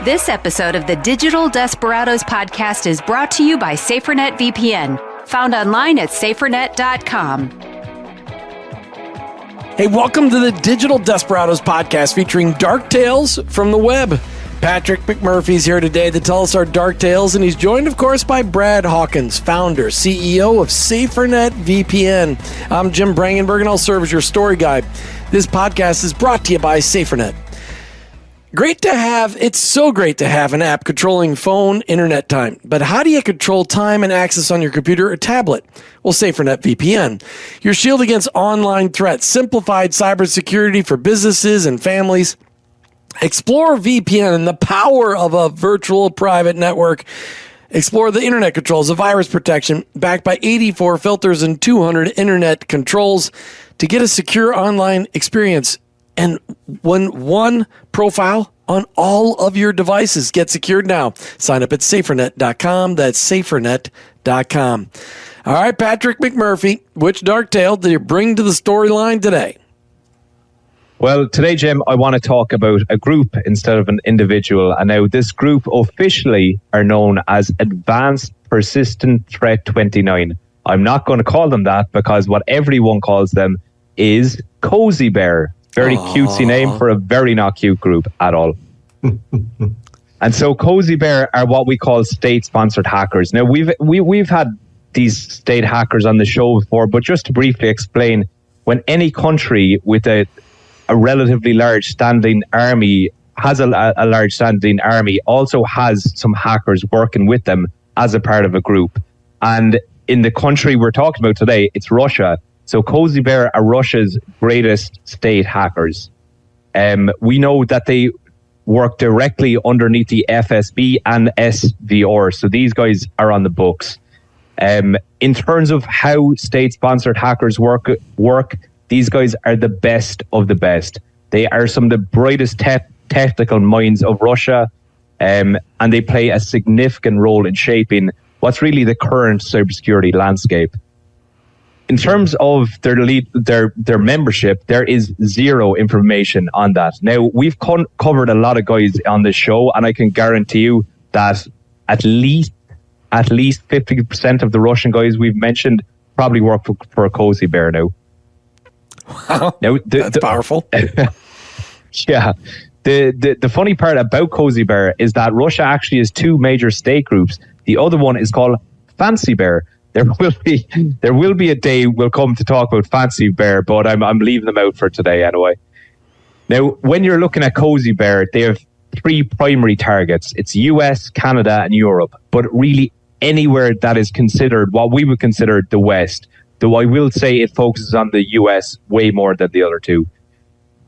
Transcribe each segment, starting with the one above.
This episode of the Digital Desperados podcast is brought to you by SaferNet VPN, found online at safernet.com. Hey, welcome to the Digital Desperados podcast featuring dark tales from the web. Patrick McMurphy's here today to tell us our dark tales, and he's joined, of course, by Brad Hawkins, founder, CEO of SaferNet VPN. I'm Jim Brangenberg, and I'll serve as your story guide. This podcast is brought to you by SaferNet. It's so great to have an app controlling phone internet time. But how do you control time and access on your computer or tablet? Well, SaferNet VPN. Your shield against online threats, simplified cybersecurity for businesses and families. Explore VPN and the power of a virtual private network. Explore the internet controls of virus protection, backed by 84 filters and 200 internet controls to get a secure online experience. And one profile on all of your devices. Get secured now. Sign up at safernet.com. That's safernet.com. All right, Patrick McMurphy, which dark tale did you bring to the storyline today? Well, today, Jim, I want to talk about a group instead of an individual. And now this group officially are known as Advanced Persistent Threat 29. I'm not going to call them that because what everyone calls them is Cozy Bear. Very cutesy name for a very not cute group at all. And so Cozy Bear are what we call state-sponsored hackers. Now, we've had these state hackers on the show before, but just to briefly explain, when any country with a relatively large standing army has a large standing army, also has some hackers working with them as a part of a group. And in the country we're talking about today, it's Russia. So Cozy Bear are Russia's greatest state hackers. We know that they work directly underneath the FSB and SVR. So these guys are on the books. In terms of how state-sponsored hackers work, these guys are the best of the best. They are some of the brightest technical minds of Russia, and they play a significant role in shaping what's really the current cybersecurity landscape. In terms of their membership, there is zero information on that. Now, we've covered a lot of guys on this show, and I can guarantee you that at least 50% of the Russian guys we've mentioned probably work for a Cozy Bear now. Wow, now, that's powerful. Yeah. The funny part about Cozy Bear is that Russia actually has two major state groups. The other one is called Fancy Bear. There will be a day we'll come to talk about Fancy Bear, but I'm leaving them out for today anyway. Now, when you're looking at Cozy Bear, they have three primary targets. It's US, Canada, and Europe, but really anywhere that is considered what we would consider the West, though I will say it focuses on the US way more than the other two.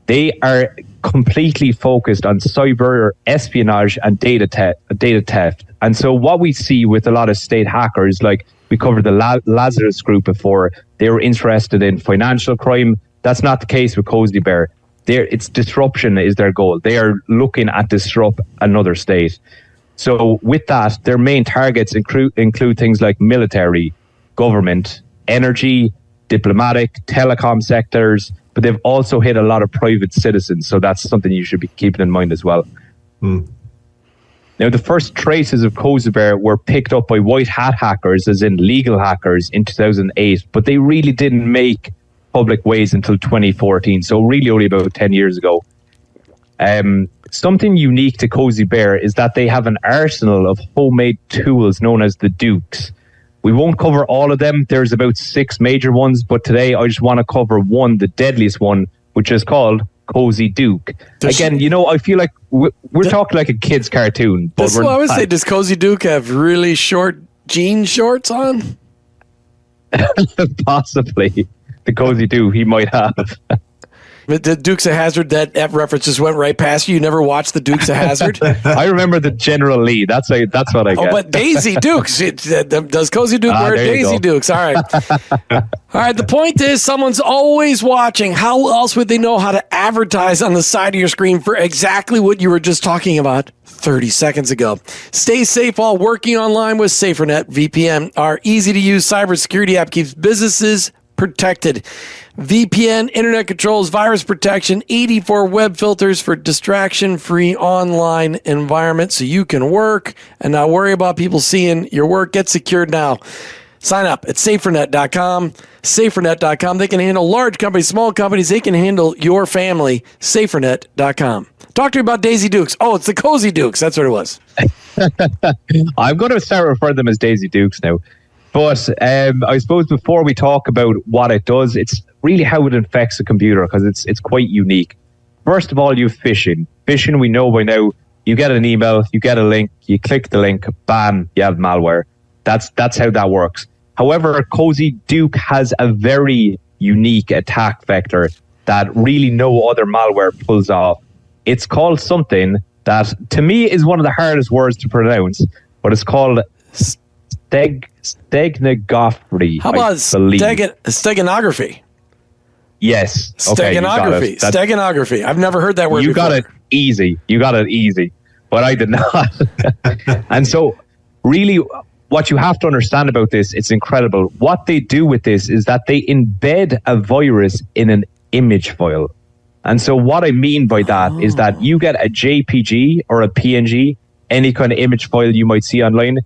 They are completely focused on cyber espionage and data theft. And so what we see with a lot of state hackers, like we covered the Lazarus group before, they were interested in financial crime. That's not the case with Cozy Bear. It's disruption is their goal. They are looking at disrupt another state. So with that, their main targets include things like military, government, energy, diplomatic, telecom sectors, but they've also hit a lot of private citizens. So that's something you should be keeping in mind as well. Now, the first traces of Cozy Bear were picked up by white hat hackers, as in legal hackers, in 2008, but they really didn't make public waves until 2014, so really only about 10 years ago. Something unique to Cozy Bear is that they have an arsenal of homemade tools known as the Dukes. We won't cover all of them. There's about 6 major ones, but today I just want to cover one, the deadliest one, which is called Cozy Duke. Again, I feel like we're talking like a kid's cartoon. But I would say, does Cozy Duke have really short jean shorts on? Possibly. The Cozy Duke he might have. The Dukes of Hazzard, that F reference just went right past you. You never watched the Dukes of Hazzard? I remember the General Lee. That's what I get. Oh, but Daisy Dukes. Does Cozy Duke wear Daisy Dukes? All right. All right. The point is, someone's always watching. How else would they know how to advertise on the side of your screen for exactly what you were just talking about 30 seconds ago? Stay safe while working online with SaferNet VPN. Our easy-to-use cybersecurity app keeps businesses protected. VPN, internet controls, virus protection, 84 web filters for distraction-free online environment so you can work and not worry about people seeing your work. Get secured now. Sign up at safernet.com. Safernet.com. They can handle large companies, small companies. They can handle your family. Safernet.com. Talk to me about Daisy Dukes. Oh, it's the Cozy Dukes. That's what it was. I'm going to start referring to them as Daisy Dukes now. But I suppose before we talk about what it does, it's really how it infects a computer, because it's quite unique. First of all, you have phishing. Phishing, we know by now, you get an email, you get a link, you click the link, bam, you have malware. That's how that works. However, Cozy Duke has a very unique attack vector that really no other malware pulls off. It's called something that, to me, is one of the hardest words to pronounce, but it's called steganography. How about steganography? Yes. Steganography. Okay, steganography. I've never heard that word before. Got it easy. You got it easy. But I did not. And so, really, what you have to understand about this, it's incredible. What they do with this is that they embed a virus in an image file. And so what I mean by that is that you get a JPG or a PNG, any kind of image file you might see online.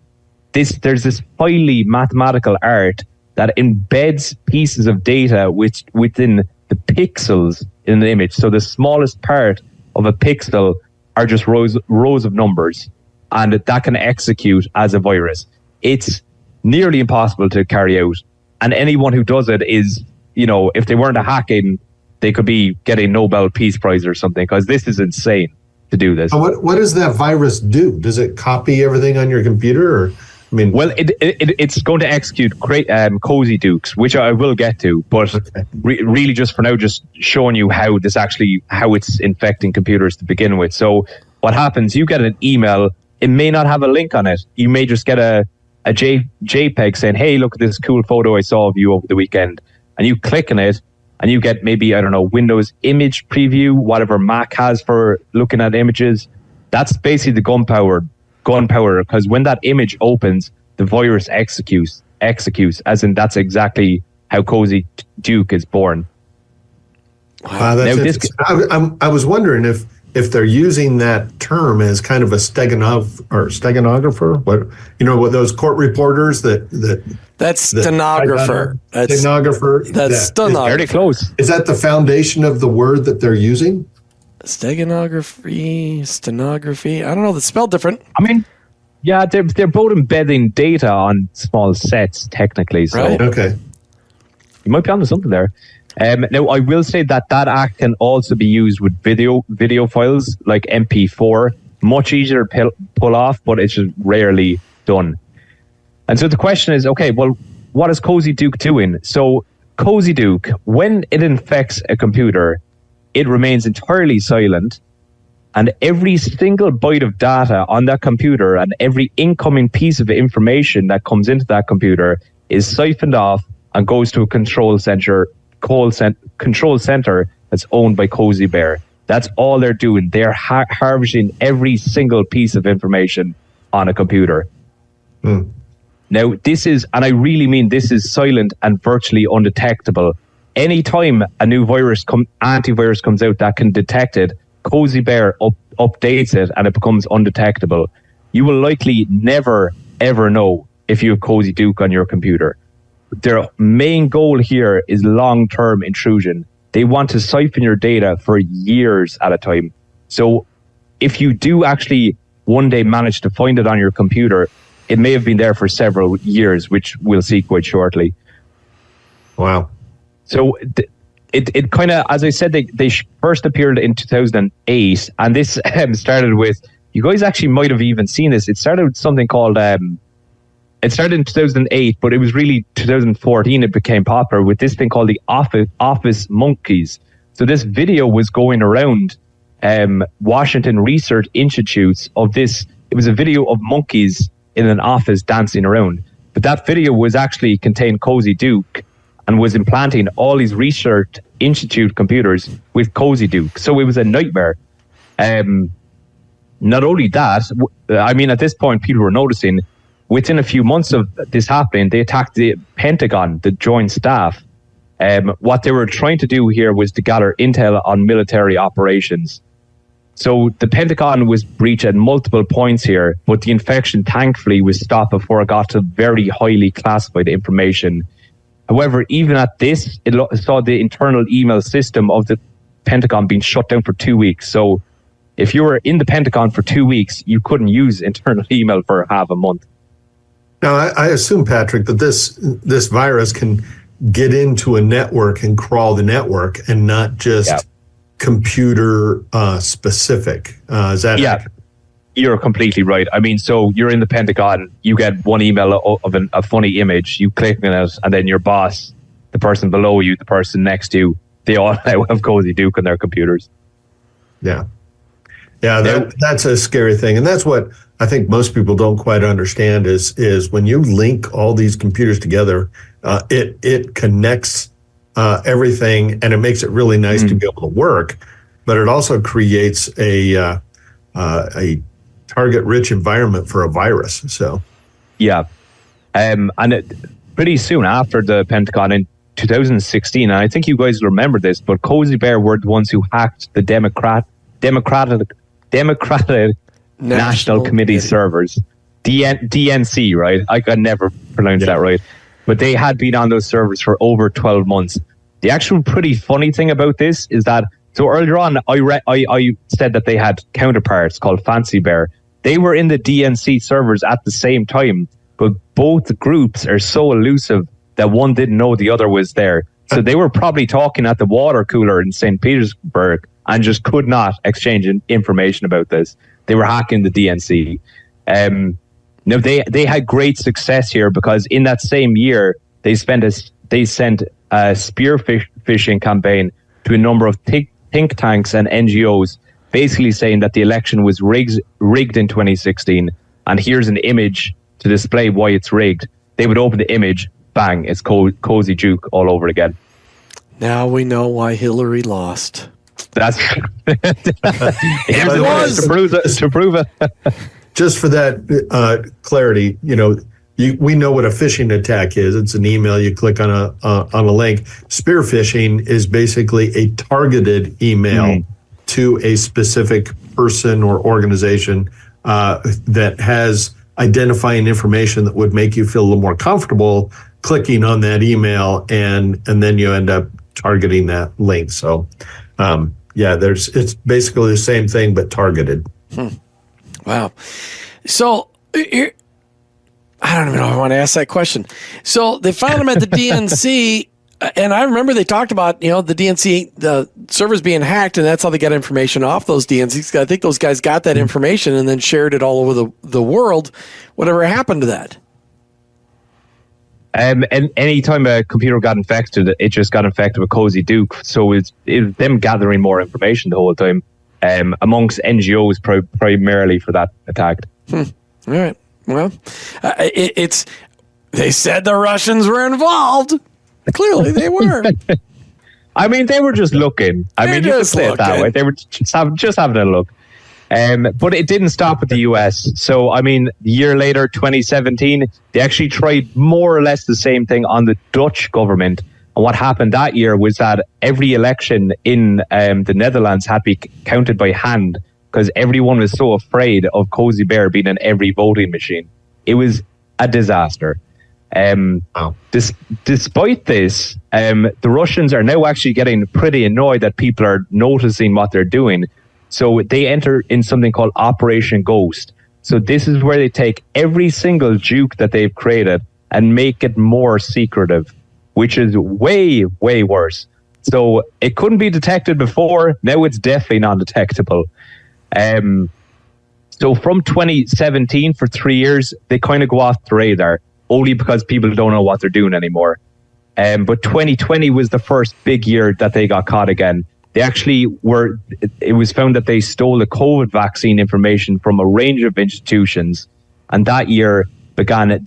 There's this highly mathematical art that embeds pieces of data within the pixels in the image. So the smallest part of a pixel are just rows of numbers, and that can execute as a virus. It's nearly impossible to carry out. And anyone who does it is, if they weren't a hacking, they could be getting Nobel Peace Prize or something, because this is insane to do this. What does that virus do? Does it copy everything on your computer? Or, well, it's going to execute Cozy Dukes, which I will get to, but really just for now, just showing you how it's infecting computers to begin with. So what happens, you get an email, it may not have a link on it. You may just get a JPEG saying, hey, look at this cool photo I saw of you over the weekend. And you click on it, and you get maybe, Windows image preview, whatever Mac has for looking at images. That's basically the gunpowder, because when that image opens, the virus executes, as in that's exactly how Cozy Duke is born. Wow, I was wondering if they're using that term as kind of a steganographer. What those court reporters that's stenographer. That's stenographer. That's stenographer. Very close. Is that the foundation of the word that they're using? Steganography, stenography. I don't know. It's spelled different. Yeah, they're both embedding data on small sets, technically. So right. Okay. You might be onto something there. Now, I will say that act can also be used with video files like MP4. Much easier to pull off, but it's just rarely done. And so the question is, okay, well, what is Cozy Duke doing? So Cozy Duke, when it infects a computer, it remains entirely silent, and every single byte of data on that computer and every incoming piece of information that comes into that computer is siphoned off and goes to a control center that's owned by Cozy Bear. That's all they're doing. They're harvesting every single piece of information on a computer. Now, this is, and I really mean this is silent and virtually undetectable. Anytime a new antivirus comes out that can detect it, Cozy Bear updates it and it becomes undetectable. You will likely never, ever know if you have Cozy Duke on your computer. Their main goal here is long-term intrusion. They want to siphon your data for years at a time. So if you do actually one day manage to find it on your computer, it may have been there for several years, which we'll see quite shortly. Wow. So it kind of, as I said, they first appeared in 2008, and this started with, you guys actually might have even seen this. It started with something called, it started in 2008, but it was really 2014 it became popular with this thing called the Office Monkeys. So this video was going around Washington Research Institutes of this. It was a video of monkeys in an office dancing around. But that video was actually contained Cozy Duke and was implanting all these research institute computers with Cozy Duke. So it was a nightmare. Not only that, at this point, people were noticing within a few months of this happening, they attacked the Pentagon, the Joint Staff. What they were trying to do here was to gather intel on military operations. So the Pentagon was breached at multiple points here, but the infection thankfully was stopped before it got to very highly classified information. However, even at this, it saw the internal email system of the Pentagon being shut down for 2 weeks. So if you were in the Pentagon for 2 weeks, you couldn't use internal email for half a month. Now, I assume, Patrick, that this virus can get into a network and crawl the network and not just computer specific. Is that accurate? You're completely right. I mean, so you're in the Pentagon, you get one email of a funny image, you click on it, and then your boss, the person below you, the person next to you, they all have Cozy Duke on their computers. Yeah. Yeah, that's a scary thing. And that's what I think most people don't quite understand is when you link all these computers together, it connects everything, and it makes it really nice to be able to work, but it also creates a target-rich environment for a virus. So, pretty soon after the Pentagon in 2016, and I think you guys will remember this, but Cozy Bear were the ones who hacked the Democratic National Committee servers, DNC, right? I could never pronounce that right. But they had been on those servers for over 12 months. The actual pretty funny thing about this is that, so earlier on, I said that they had counterparts called Fancy Bear. They were in the DNC servers at the same time, but both groups are so elusive that one didn't know the other was there. So they were probably talking at the water cooler in St. Petersburg and just could not exchange information about this. They were hacking the DNC. Now they had great success here because in that same year they sent a spear phishing campaign to a number of think tanks and NGOs, basically saying that the election was rigged in 2016. And here's an image to display why it's rigged. They would open the image, bang, it's Cozy Duke all over again. Now we know why Hillary lost. That's to prove it. Just for that clarity, we know what a phishing attack is. It's an email. You click on a link. Spear phishing is basically a targeted email to a specific person or organization that has identifying information that would make you feel a little more comfortable clicking on that email, and then you end up targeting that link. So, it's basically the same thing but targeted. Wow. So, I don't even know if I want to ask that question. So they found them at the DNC, and I remember they talked about, the DNC, the servers being hacked, and that's how they got information off those DNCs. I think those guys got that information and then shared it all over the world. Whatever happened to that? And anytime a computer got infected, it just got infected with Cozy Duke. So it's them gathering more information the whole time amongst NGOs primarily for that attack. All right. Well, they said the Russians were involved. Clearly they were. I mean, they were just looking. I mean, you could say it that way. They were just having a look. But it didn't stop with the US. So, I mean, a year later, 2017, they actually tried more or less the same thing on the Dutch government. And what happened that year was that every election in the Netherlands had to be counted by hand because everyone was so afraid of Cozy Bear being in every voting machine. It was a disaster. Despite this, the Russians are now actually getting pretty annoyed that people are noticing what they're doing. So they enter in something called Operation Ghost. So this is where they take every single juke that they've created and make it more secretive, which is way, way worse. So it couldn't be detected before. Now it's definitely non-detectable. So from 2017 for 3 years, they kind of go off the radar only because people don't know what they're doing anymore. But 2020 was the first big year that they got caught again. They actually it was found that they stole the COVID vaccine information from a range of institutions. And that year began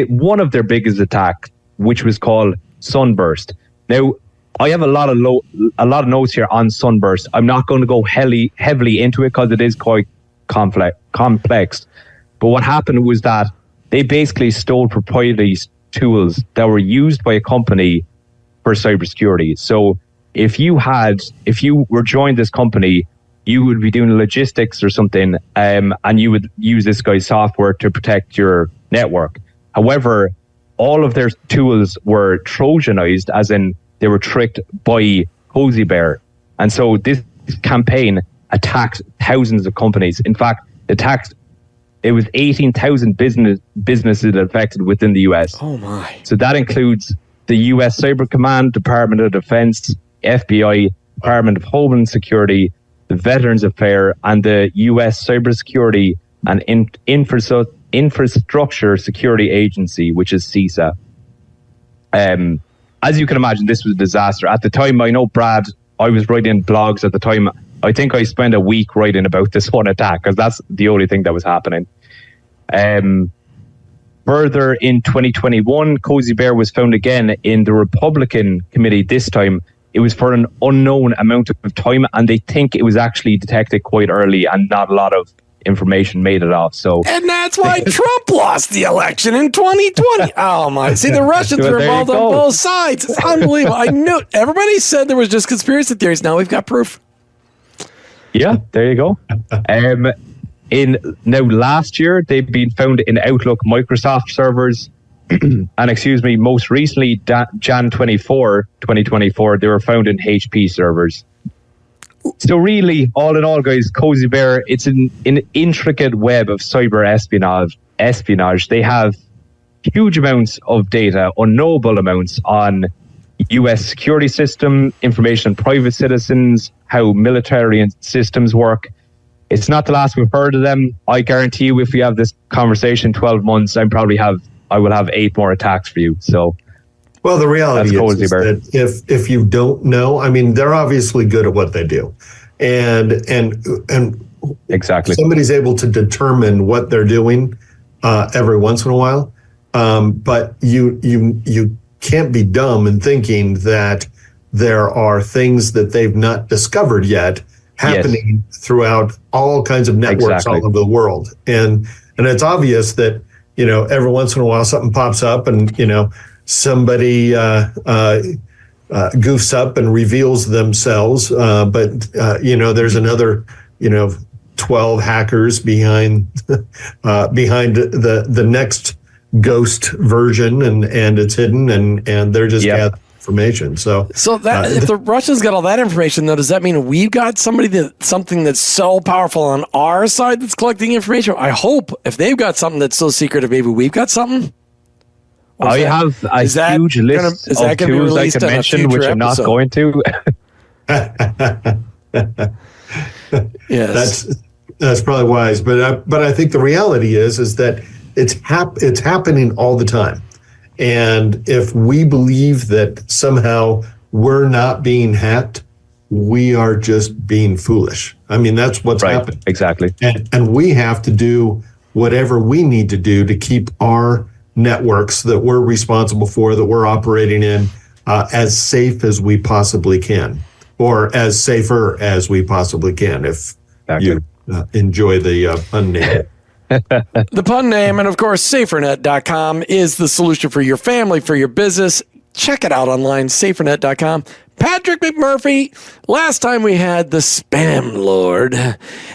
one of their biggest attacks, which was called Sunburst. Now, I have a lot of notes here on Sunburst. I'm not going to go heavily into it because it is quite complex. But what happened was that they basically stole proprietary tools that were used by a company for cybersecurity. So if you were joined this company, you would be doing logistics or something, and you would use this guy's software to protect your network. However, all of their tools were Trojanized, as in they were tricked by Cozy Bear. And so this campaign attacked thousands of companies. In fact, it was 18,000 businesses affected within the US. Oh my. So that includes the US Cyber Command, Department of Defense, FBI, Department of Homeland Security, the Veterans Affairs, and the US Cybersecurity and Infrastructure Security Agency, which is CISA. As you can imagine, this was a disaster. At the time, I know, Brad, I was writing blogs at the time. I think I spent a week writing about this one attack because that's the only thing that was happening. Further, in 2021, Cozy Bear was found again in the Republican committee. This time, it was for an unknown amount of time, and they think it was actually detected quite early, and not a lot of information made it off. So, and that's why Trump lost the election in 2020. Oh my! See, the Russians were involved on both sides. It's unbelievable. I knew. Everybody said there was just conspiracy theories. Now we've got proof. Yeah, there you go. Last year they've been found in Outlook, Microsoft servers, and most recently, Jan 24, 2024, they were found in HP servers. So really, all in all, guys, Cozy Bear, it's an intricate web of cyber espionage. They have huge amounts of data, unknowable amounts, on US security system, information on private citizens, how military systems work. It's not the last we've heard of them. I guarantee you, if we have this conversation in 12 months, I will have 8 more attacks for you. So, well, the reality is that if you don't know, I mean, they're obviously good at what they do, and exactly, somebody's able to determine what they're doing every once in a while. But you can't be dumb in thinking that there are things that they've not discovered yet happening throughout all kinds of networks all over the world, and it's obvious that every once in a while something pops up, and somebody goofs up and reveals themselves, but there's another 12 hackers behind the next ghost version, and it's hidden, and they're just gathering information. So that if the Russians got all that information, though, does that mean we've got something that's so powerful on our side that's collecting information? I hope if they've got something that's so secretive, maybe we've got something. I have a huge list of tools I can mention, which I'm not going to. Yes, that's probably wise, but I think the reality is that it's happening all the time. And if we believe that somehow we're not being hacked, we are just being foolish. I mean, that's what's happening. Exactly. And we have to do whatever we need to do to keep our networks that we're responsible for, that we're operating in, as safe as we possibly can, or as safer as we possibly can, if you enjoy the pun name. The pun name, and of course, SaferNet.com is the solution for your family, for your business. Check it out online, SaferNet.com. Patrick McMurphy. Last time we had the Spam Lord,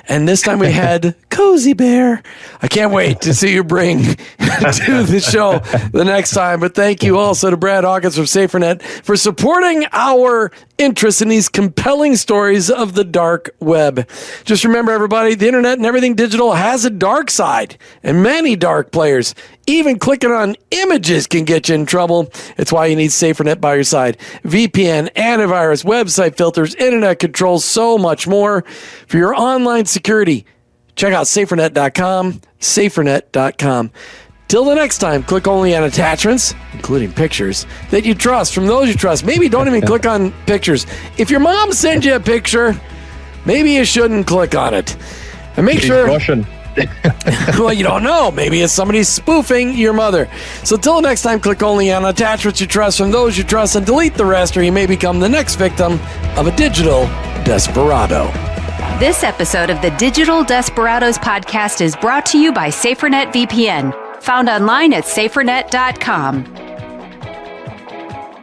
and this time we had Cozy Bear. I can't wait to see you bring to the show the next time. But thank you also to Brad Hawkins from SaferNet for supporting our interest in these compelling stories of the dark web. Just remember, everybody, the internet and everything digital has a dark side, and many dark players. Even clicking on images can get you in trouble. It's why you need SaferNet by your side. VPN, antivirus, website filters, internet controls, so much more. For your online security, check out SaferNet.com, SaferNet.com. Till the next time, click only on attachments, including pictures, that you trust from those you trust. Maybe don't even click on pictures. If your mom sends you a picture, maybe you shouldn't click on it. And make sure... Russian. Well, you don't know. Maybe it's somebody spoofing your mother. So till next time, click only on attachments you trust from those you trust, and delete the rest, or you may become the next victim of a digital desperado. This episode of the Digital Desperados podcast is brought to you by SaferNet VPN, found online at SaferNet.com.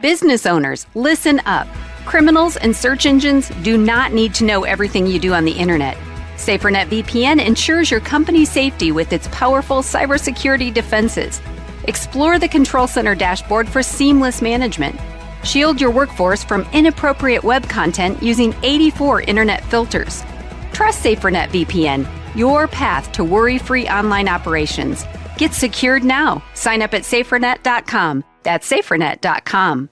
Business owners, listen up. Criminals and search engines do not need to know everything you do on the internet. SaferNet VPN ensures your company's safety with its powerful cybersecurity defenses. Explore the Control Center dashboard for seamless management. Shield your workforce from inappropriate web content using 84 internet filters. Trust SaferNet VPN, your path to worry-free online operations. Get secured now. Sign up at safernet.com. That's safernet.com.